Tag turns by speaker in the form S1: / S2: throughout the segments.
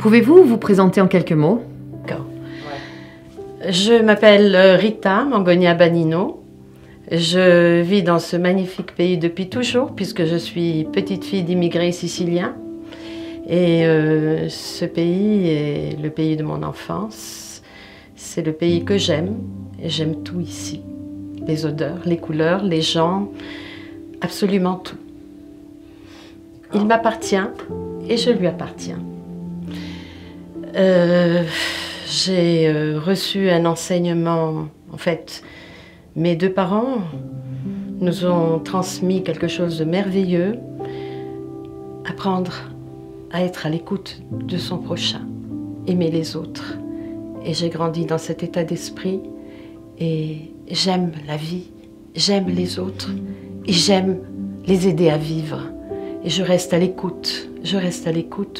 S1: Pouvez-vous vous présenter en quelques mots?
S2: D'accord. Je m'appelle Rita Mangonia Banino. Je vis dans ce magnifique pays depuis toujours, puisque je suis petite fille d'immigrés siciliens. Et ce pays est le pays de mon enfance. C'est le pays que j'aime, et j'aime tout ici. Les odeurs, les couleurs, les gens, absolument tout. Il m'appartient et je lui appartiens. J'ai reçu un enseignement, en fait, mes deux parents nous ont transmis quelque chose de merveilleux, apprendre à être à l'écoute de son prochain, aimer les autres. Et j'ai grandi dans cet état d'esprit et j'aime la vie, j'aime les autres et j'aime les aider à vivre. Et je reste à l'écoute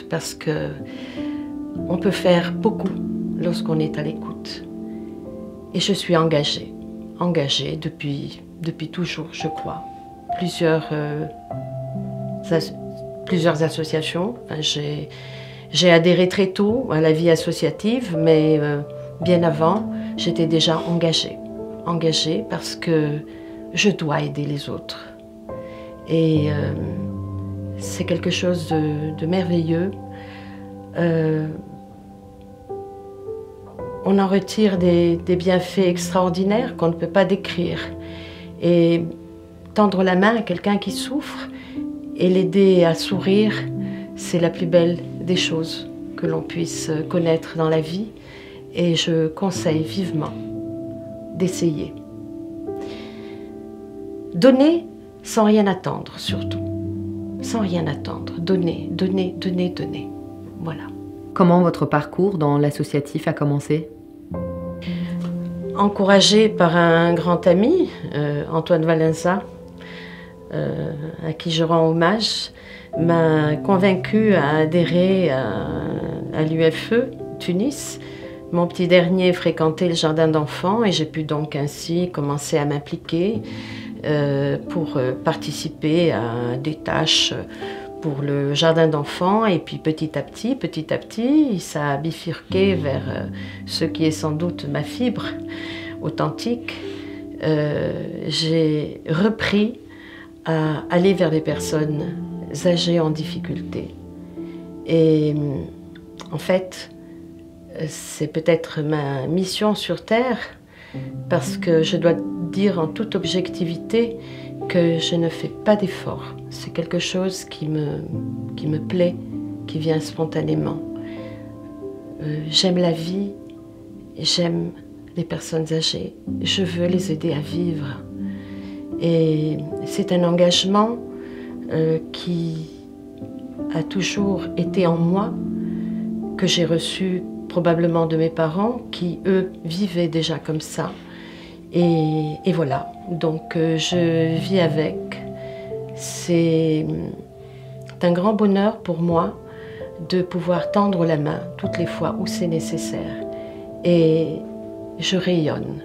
S2: parce que on peut faire beaucoup lorsqu'on est à l'écoute. Et je suis engagée depuis toujours, je crois. Plusieurs associations. J'ai adhéré très tôt à la vie associative, mais bien avant, j'étais déjà engagée parce que je dois aider les autres. Et c'est quelque chose de merveilleux. On en retire des bienfaits extraordinaires qu'on ne peut pas décrire. Et tendre la main à quelqu'un qui souffre et l'aider à sourire, c'est la plus belle des choses que l'on puisse connaître dans la vie. Et je conseille vivement d'essayer. Donner sans rien attendre, surtout. Sans rien attendre. Donner, donner, donner, donner. Voilà.
S1: Comment votre parcours dans l'associatif a commencé?
S2: Encouragée par un grand ami, Antoine Valenza, à qui je rends hommage, m'a convaincue à adhérer à l'UFE, Tunis. Mon petit dernier fréquentait le jardin d'enfants et j'ai pu donc ainsi commencer à m'impliquer pour participer à des tâches pour le jardin d'enfants. Et puis petit à petit, ça a bifurqué vers ce qui est sans doute ma fibre authentique. J'ai repris à aller vers les personnes âgées en difficulté. Et en fait, c'est peut-être ma mission sur Terre, parce que je dois dire en toute objectivité que je ne fais pas d'efforts. C'est quelque chose qui me plaît, qui vient spontanément. J'aime la vie, j'aime les personnes âgées, je veux les aider à vivre. Et c'est un engagement qui a toujours été en moi, que j'ai reçu probablement de mes parents, qui eux vivaient déjà comme ça. Et voilà, donc je vis avec. C'est un grand bonheur pour moi de pouvoir tendre la main toutes les fois où c'est nécessaire. Et je rayonne.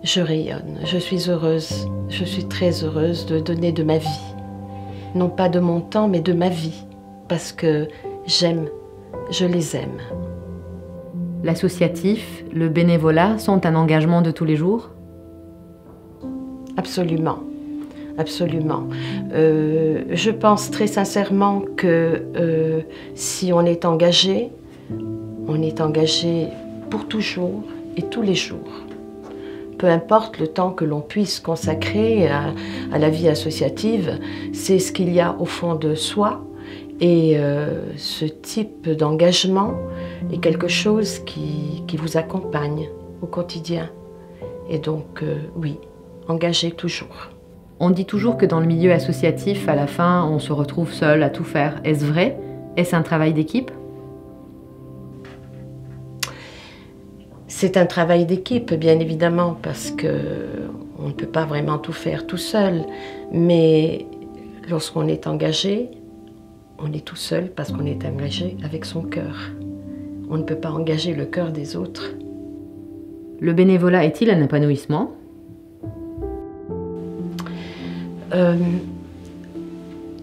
S2: Je rayonne. Je suis heureuse. Je suis très heureuse de donner de ma vie. Non pas de mon temps, mais de ma vie. Parce que j'aime, je les aime.
S1: L'associatif, le bénévolat sont un engagement de tous les jours?
S2: Absolument. Absolument. Je pense très sincèrement que si on est engagé pour toujours et tous les jours. Peu importe le temps que l'on puisse consacrer à la vie associative, c'est ce qu'il y a au fond de soi. Et ce type d'engagement est quelque chose qui vous accompagne au quotidien. Et donc, oui, engagé toujours.
S1: On dit toujours que dans le milieu associatif, à la fin, on se retrouve seul à tout faire. Est-ce vrai? Est-ce un travail d'équipe?
S2: C'est un travail d'équipe, bien évidemment, parce qu'on ne peut pas vraiment tout faire tout seul. Mais lorsqu'on est engagé, on est tout seul parce qu'on est engagé avec son cœur. On ne peut pas engager le cœur des autres.
S1: Le bénévolat est-il un épanouissement?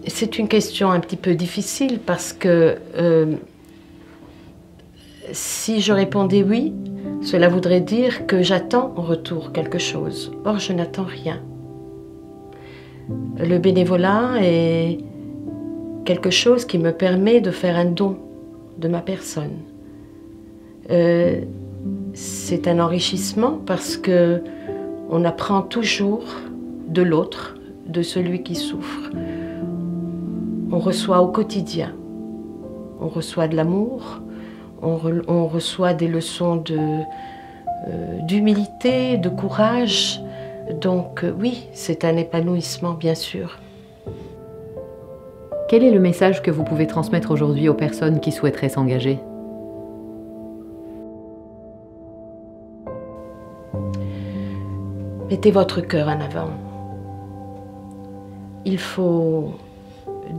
S2: C'est une question un petit peu difficile parce que Si je répondais oui, cela voudrait dire que j'attends en retour quelque chose. Or, je n'attends rien. Le bénévolat est quelque chose qui me permet de faire un don de ma personne. C'est un enrichissement parce que on apprend toujours de l'autre, de celui qui souffre. On reçoit au quotidien. On reçoit de l'amour, on reçoit des leçons d'humilité, de courage. Donc oui, c'est un épanouissement, bien sûr.
S1: Quel est le message que vous pouvez transmettre aujourd'hui aux personnes qui souhaiteraient s'engager ?
S2: Mettez votre cœur en avant. Il faut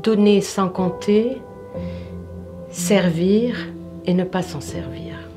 S2: donner sans compter, servir et ne pas s'en servir.